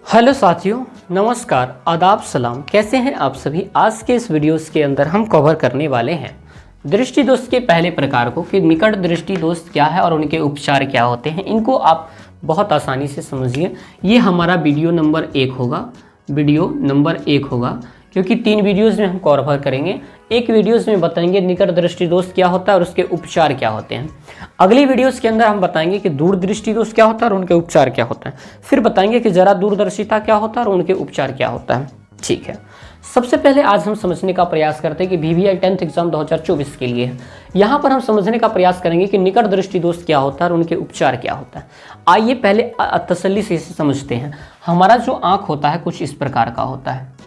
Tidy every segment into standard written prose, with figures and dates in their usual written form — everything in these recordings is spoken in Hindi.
हेलो साथियों, नमस्कार, आदाब, सलाम। कैसे हैं आप सभी। आज के इस वीडियोस के अंदर हम कवर करने वाले हैं दृष्टि दोष के पहले प्रकार को कि निकट दृष्टि दोष क्या है और उनके उपचार क्या होते हैं। इनको आप बहुत आसानी से समझिए। ये हमारा वीडियो नंबर 1 होगा क्योंकि 3 वीडियोस में हम कवर करेंगे। एक वीडियोस में बताएंगे निकट दृष्टि दोष क्या होता है और उसके उपचार क्या होते हैं। अगली वीडियोस के अंदर हम बताएंगे कि दूर दृष्टि दोष क्या होता है और उनके उपचार क्या होता है। फिर बताएंगे कि जरा दूरदर्शिता क्या होता है और उनके उपचार क्या होता है। ठीक है, सबसे पहले आज हम समझने का प्रयास करते हैं कि VVI 10th एग्जाम 2024 के लिए है। यहाँ पर हम समझने का प्रयास करेंगे कि निकट दृष्टि दोष क्या होता है और उनके उपचार क्या होता है। आइए पहले तसल्ली से इसे समझते हैं। हमारा जो आँख होता है कुछ इस प्रकार का होता है।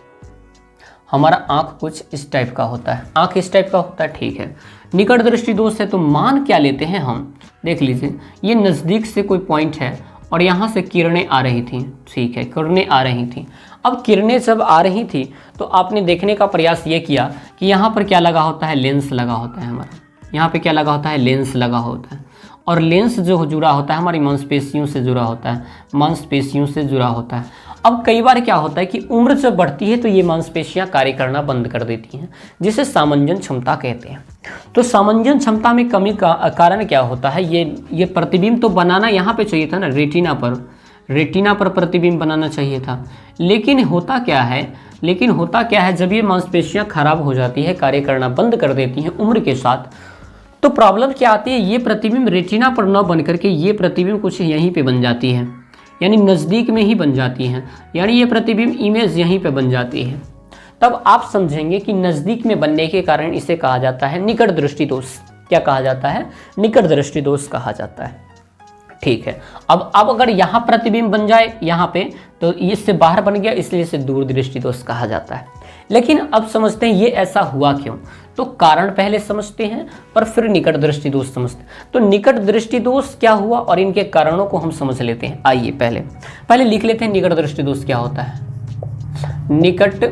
हमारा आँख कुछ इस टाइप का होता है। आँख इस टाइप का होता है, ठीक है। निकट दृष्टि दोष है तो मान क्या लेते हैं हम, देख लीजिए। ये नज़दीक से कोई पॉइंट है और यहाँ से किरणें आ रही थी, ठीक है, किरणें आ रही थी। अब किरणें जब आ रही थी तो आपने देखने का प्रयास ये किया कि यहाँ पर क्या लगा होता है, लेंस लगा होता है हमारा। यहाँ पे क्या लगा होता है, लेंस लगा होता है। और लेंस जो जुड़ा होता है हमारी मांसपेशियों से जुड़ा होता है, मांसपेशियों से जुड़ा होता है। अब कई बार क्या होता है कि उम्र जब बढ़ती है तो ये मांसपेशियां कार्य करना बंद कर देती हैं, जिसे सामंजन क्षमता कहते हैं। तो सामंजन क्षमता में कमी का कारण क्या होता है, ये प्रतिबिंब तो बनाना यहाँ पे चाहिए था ना, रेटिना पर प्रतिबिंब बनाना चाहिए था। लेकिन होता क्या है जब ये मांसपेशियां खराब हो जाती है, कार्य करना बंद कर देती हैं उम्र के साथ, तो प्रॉब्लम क्या आती है, ये प्रतिबिंब रेटिना पर न बन करके ये प्रतिबिंब कुछ यहीं पे बन जाती है, यानी नज़दीक में ही बन जाती है, यानी ये प्रतिबिंब इमेज यहीं पे बन जाती है। तब आप समझेंगे कि नज़दीक में बनने के कारण इसे कहा जाता है निकट दृष्टि दोष। क्या कहा जाता है, निकट दृष्टि दोष कहा जाता है। ठीक है, अब अगर यहाँ प्रतिबिंब बन जाए यहाँ पे तो इससे बाहर बन गया, इसलिए इसे दूर दृष्टि दोष कहा जाता है। लेकिन अब समझते हैं ये ऐसा हुआ क्यों। तो कारण पहले समझते हैं पर फिर निकट दृष्टि दोष समझते हैं। तो निकट दृष्टि दोष क्या हुआ और इनके कारणों को हम समझ लेते हैं। आइए पहले लिख लेते हैं निकट दृष्टि दोष क्या होता है। निकट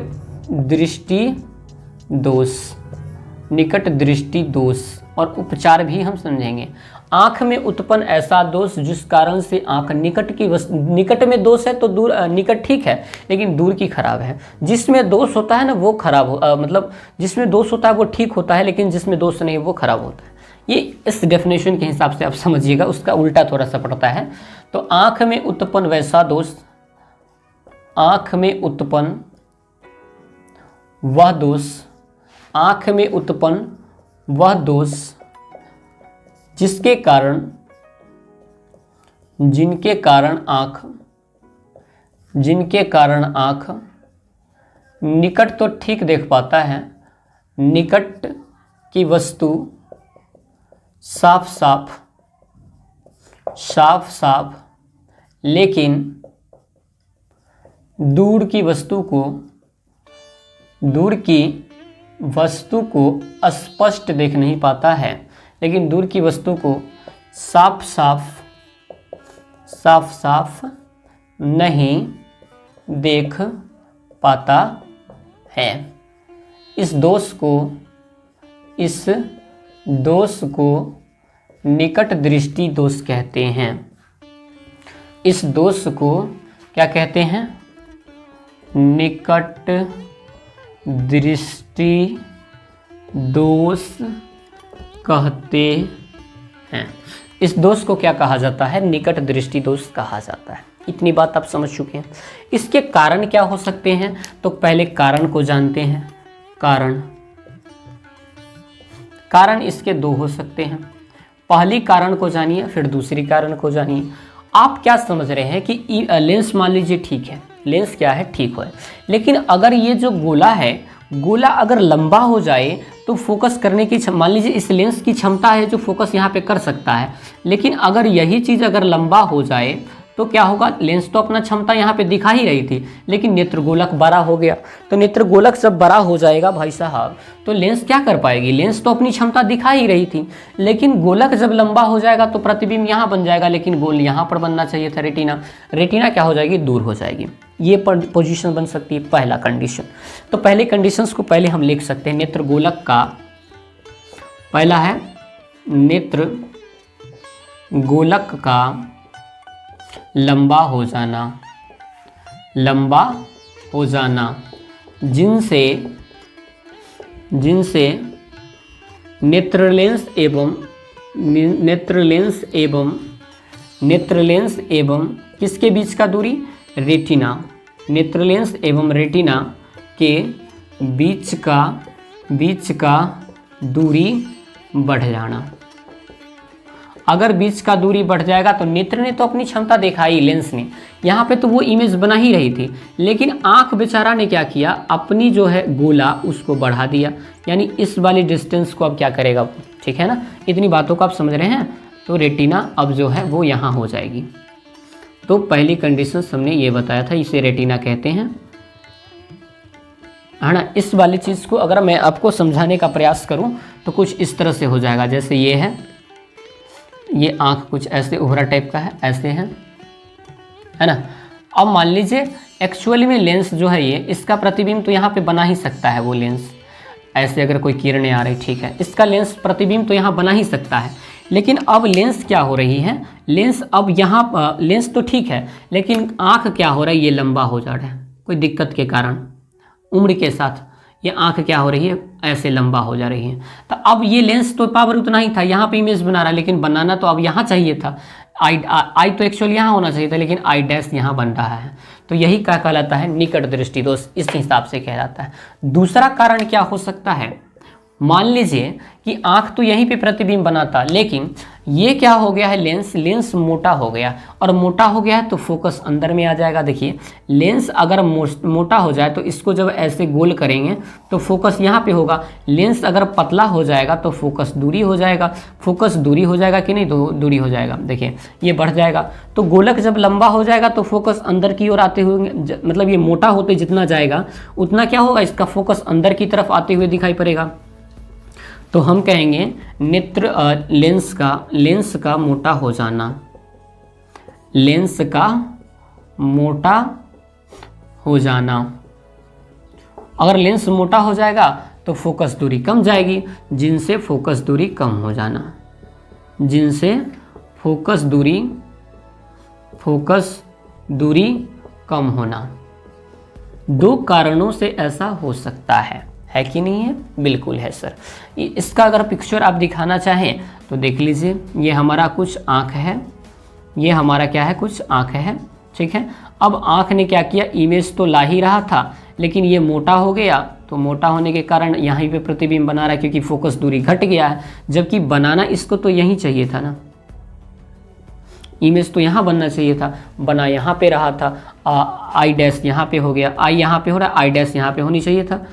दृष्टि दोष और उपचार भी हम समझेंगे। आंख में उत्पन्न ऐसा दोष जिस कारण से आंख निकट में दोष है तो दूर, निकट ठीक है लेकिन दूर की खराब है। जिसमें दोष होता है ना वो खराब मतलब जिसमें दोष होता है वो ठीक होता है, लेकिन जिसमें दोष नहीं वो खराब होता है। ये इस डेफिनेशन के हिसाब से आप समझिएगा, उसका उल्टा थोड़ा सा पड़ता है। तो आंख में उत्पन्न वैसा दोष, आंख में उत्पन्न वह दोष जिनके कारण आँख निकट तो ठीक देख पाता है, निकट की वस्तु साफ साफ, लेकिन दूर की वस्तु को स्पष्ट देख नहीं पाता है, लेकिन दूर की वस्तु को साफ साफ नहीं देख पाता है। इस दोष को निकट दृष्टि दोष कहते हैं। इस दोष को क्या कहते हैं, निकट दृष्टि दोष कहते हैं। इस दोष को क्या कहा जाता है, निकट दृष्टि दोष कहा जाता है। इतनी बात आप समझ चुके हैं। इसके कारण क्या हो सकते हैं, तो पहले कारण को जानते हैं। कारण इसके 2 हो सकते हैं। पहली कारण को जानिए फिर दूसरी कारण को जानिए। आप क्या समझ रहे हैं कि लेंस मान लीजिए ठीक है, लेंस क्या है, ठीक है, लेकिन अगर ये जो गोला अगर लंबा हो जाए तो फोकस करने की मान लीजिए इस लेंस की क्षमता है जो फोकस यहाँ पे कर सकता है, लेकिन अगर यही चीज़ अगर लंबा हो जाए तो क्या होगा, लेंस तो अपना क्षमता यहाँ पे दिखा ही रही थी, लेकिन नेत्रगोलक बड़ा हो गया। तो नेत्रगोलक जब बड़ा हो जाएगा भाई साहब तो लेंस क्या कर पाएगी, लेंस तो अपनी क्षमता दिखा ही रही थी, लेकिन गोलक जब लंबा हो जाएगा तो प्रतिबिंब यहाँ बन जाएगा, लेकिन गोल यहाँ पर बनना चाहिए था, रेटिना क्या हो जाएगी, दूर हो जाएगी। ये पोजीशन बन सकती है पहला कंडीशन। तो पहले कंडीशंस को पहले हम लिख सकते हैं। नेत्रगोलक का पहला है नेत्र गोलक का लंबा हो जाना, लंबा हो जाना, जिनसे नेत्रलेंस एवं किसके बीच का दूरी, रेटिना, नेत्रलेंस एवं रेटिना के बीच का दूरी बढ़ जाना। अगर बीच का दूरी बढ़ जाएगा तो नेत्र ने तो अपनी क्षमता दिखाई, लेंस ने, यहाँ पे तो वो इमेज बना ही रही थी, लेकिन आंख बेचारा ने क्या किया, अपनी जो है गोला उसको बढ़ा दिया, यानी इस वाली डिस्टेंस को अब क्या करेगा, ठीक है ना, इतनी बातों को आप समझ रहे हैं। तो रेटिना अब जो है वो यहाँ हो जाएगी। तो पहली कंडीशन हमने ये बताया था, इसे रेटिना कहते हैं, है ना। इस वाली चीज़ को अगर मैं आपको समझाने का प्रयास करूं तो कुछ इस तरह से हो जाएगा, जैसे ये है, ये आंख कुछ ऐसे उभरा टाइप का है, ऐसे है ना। अब मान लीजिए एक्चुअली में लेंस जो है ये, इसका प्रतिबिंब तो यहाँ पे बना ही सकता है, वो लेंस ऐसे अगर कोई किरणें आ रही, ठीक है, इसका लेंस प्रतिबिंब तो यहाँ बना ही सकता है, लेकिन अब लेंस क्या हो रही है, लेंस अब यहाँ लेंस तो ठीक है, लेकिन आँख क्या हो रहा है, ये लंबा हो जा रहा है कोई दिक्कत के कारण, उम्र के साथ ये आंख क्या हो रही है, ऐसे लंबा हो जा रही है। तो अब ये लेंस तो पावर उतना ही था, यहाँ पे इमेज बना रहा है, लेकिन बनाना तो अब यहाँ चाहिए था, आई तो एक्चुअली यहाँ होना चाहिए था, लेकिन आई डैश यहाँ बन रहा है। तो यही क्या कहलाता है, निकट दृष्टि दोष, इस हिसाब से कहलाता है। दूसरा कारण क्या हो सकता है, मान लीजिए कि आंख तो यहीं पे प्रतिबिंब बनाता, लेकिन ये क्या हो गया है, लेंस मोटा हो गया, और मोटा हो गया है तो फोकस अंदर में आ जाएगा। देखिए लेंस अगर मोटा हो जाए तो इसको जब ऐसे गोल करेंगे तो फोकस यहाँ पे होगा, लेंस अगर पतला हो जाएगा तो फोकस दूरी हो जाएगा, फोकस दूरी हो जाएगा कि नहीं, दूरी हो जाएगा, देखिए ये बढ़ जाएगा। तो गोलक जब लंबा हो जाएगा तो फोकस अंदर की ओर आते हुए, मतलब ये मोटा होते जितना जाएगा उतना क्या होगा, इसका फोकस अंदर की तरफ आते हुए दिखाई पड़ेगा। तो हम कहेंगे नेत्र लेंस का मोटा हो जाना, लेंस का मोटा हो जाना। अगर लेंस मोटा हो जाएगा तो फोकस दूरी कम जाएगी, जिनसे फोकस दूरी कम हो जाना, जिनसे फोकस दूरी कम होना। दो कारणों से ऐसा हो सकता है कि नहीं है, बिल्कुल है सर। इसका अगर पिक्चर आप दिखाना चाहें तो देख लीजिए, ये हमारा कुछ आँख है, ये हमारा क्या है, कुछ आँख है, ठीक है। अब आँख ने क्या किया, इमेज तो ला ही रहा था, लेकिन ये मोटा हो गया, तो मोटा होने के कारण यहाँ पे प्रतिबिंब बना रहा है, क्योंकि फोकस दूरी घट गया है, जबकि बनाना इसको तो यही चाहिए था ना, इमेज तो यहाँ बनना चाहिए था, बना यहाँ पे रहा था, आई डैश यहाँ पे हो गया, आई यहाँ पे हो रहा है, आई डैश यहाँ पे होनी चाहिए था।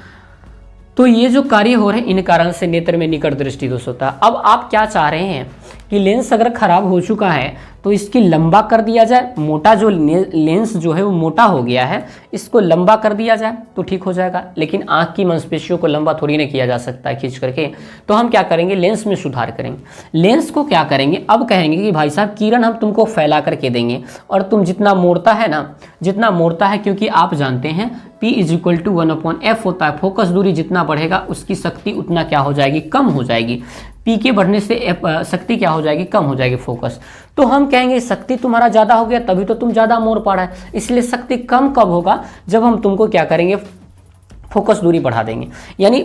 तो ये जो कार्य हो रहे हैं, इन कारण से नेत्र में निकट दृष्टि दोष होता है। अब आप क्या चाह रहे हैं कि लेंस अगर खराब हो चुका है तो इसकी लंबा कर दिया जाए, मोटा जो लेंस जो है वो मोटा हो गया है, इसको लंबा कर दिया जाए तो ठीक हो जाएगा। लेकिन आंख की मांसपेशियों को लंबा थोड़ी ना किया जा सकता है खींच करके, तो हम क्या करेंगे, लेंस में सुधार करेंगे। लेंस को क्या करेंगे, अब कहेंगे कि भाई साहब किरण हम तुमको फैला करके देंगे, और तुम जितना मोड़ता है ना, जितना मोड़ता है, क्योंकि आप जानते हैं P = 1/f होता है, फोकस दूरी जितना बढ़ेगा उसकी शक्ति उतना क्या हो जाएगी, कम हो जाएगी। P के बढ़ने से शक्ति क्या हो जाएगी, कम हो जाएगी फोकस। तो हम कहेंगे शक्ति तुम्हारा ज़्यादा हो गया तभी तो तुम ज़्यादा मोड़ पा रहा है, इसलिए शक्ति कम कब होगा, जब हम तुमको क्या करेंगे, फोकस दूरी बढ़ा देंगे। यानी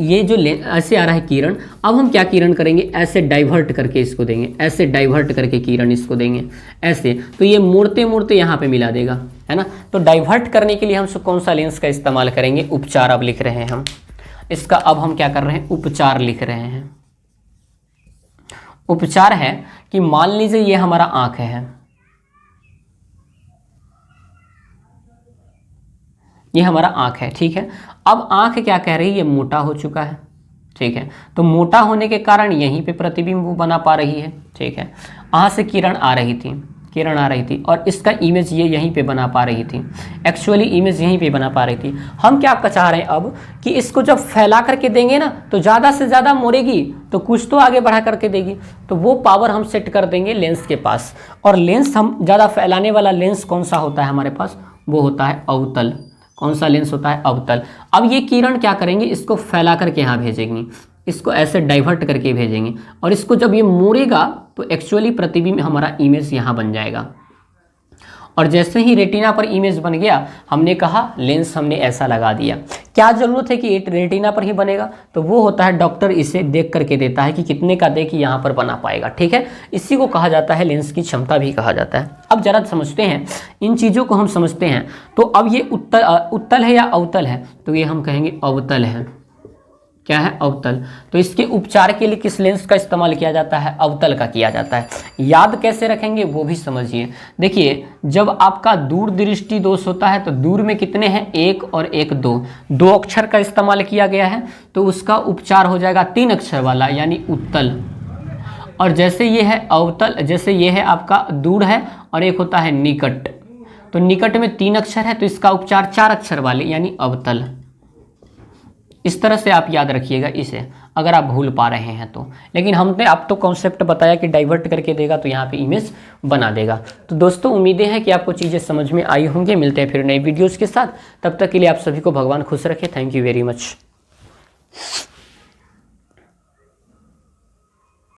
ये जो ऐसे आ रहा है किरण, अब हम क्या किरण करेंगे, ऐसे डाइवर्ट करके इसको देंगे, ऐसे डाइवर्ट करके किरण इसको देंगे ऐसे, तो ये मोड़ते मोड़ते यहाँ पे मिला देगा, है ना। तो डाइवर्ट करने के लिए हम कौन सा लेंस का इस्तेमाल करेंगे, उपचार अब लिख रहे हैं हम इसका, अब हम क्या कर रहे हैं, उपचार लिख रहे हैं। उपचार है कि मान लीजिए ये हमारा आंख है, ये हमारा आंख है, ठीक है। अब आंख क्या कह रही है, ये मोटा हो चुका है, ठीक है। तो मोटा होने के कारण यहीं पे प्रतिबिंब वो बना पा रही है, ठीक है। यहाँ से किरण आ रही थी और इसका इमेज ये यहीं पे बना पा रही थी, एक्चुअली इमेज यहीं पे बना पा रही थी। हम क्या चाह रहे हैं अब कि इसको जब फैला करके देंगे ना तो ज़्यादा से ज़्यादा मोड़ेगी, तो कुछ तो आगे बढ़ा करके देगी, तो वो पावर हम सेट कर देंगे लेंस के पास। और लेंस हम ज़्यादा फैलाने वाला लेंस कौन सा होता है हमारे पास, वो होता है अवतल। कौन सा लेंस होता है, अवतल। अब ये किरण क्या करेंगे, इसको फैला करके यहाँ भेजेंगी, इसको ऐसे डाइवर्ट करके भेजेंगे, और इसको जब ये मोड़ेगा तो एक्चुअली प्रतिबिंब हमारा इमेज यहाँ बन जाएगा। और जैसे ही रेटिना पर इमेज बन गया, हमने कहा लेंस हमने ऐसा लगा दिया। क्या जरूरत है कि रेटिना पर ही बनेगा? तो वो होता है डॉक्टर इसे देख करके देता है कि कितने का दे कि यहाँ पर बना पाएगा, ठीक है। इसी को कहा जाता है लेंस की क्षमता भी कहा जाता है। अब जरा समझते हैं, इन चीज़ों को हम समझते हैं। तो अब ये उत्तल है या अवतल है? तो ये हम कहेंगे अवतल है। क्या है? अवतल। तो इसके उपचार के लिए किस लेंस का इस्तेमाल किया जाता है? अवतल का किया जाता है। याद कैसे रखेंगे वो भी समझिए। देखिए, जब आपका दूर दृष्टि दोष होता है तो दूर में कितने हैं? 1 और 1 2 अक्षर का इस्तेमाल किया गया है, तो उसका उपचार हो जाएगा 3 अक्षर वाला, यानी उत्तल। और जैसे ये है अवतल, जैसे ये है आपका दूर है और एक होता है निकट, तो निकट में 3 अक्षर है तो इसका उपचार 4 अक्षर वाले, यानी अवतल। इस तरह से आप याद रखिएगा इसे, अगर आप भूल पा रहे हैं तो। लेकिन हमने आप तो कॉन्सेप्ट बताया कि डाइवर्ट करके देगा तो यहाँ पे इमेज बना देगा। तो दोस्तों, उम्मीदें हैं कि आपको चीज़ें समझ में आई होंगी। मिलते हैं फिर नए वीडियोज़ के साथ, तब तक के लिए आप सभी को भगवान खुश रखे। Thank you very much.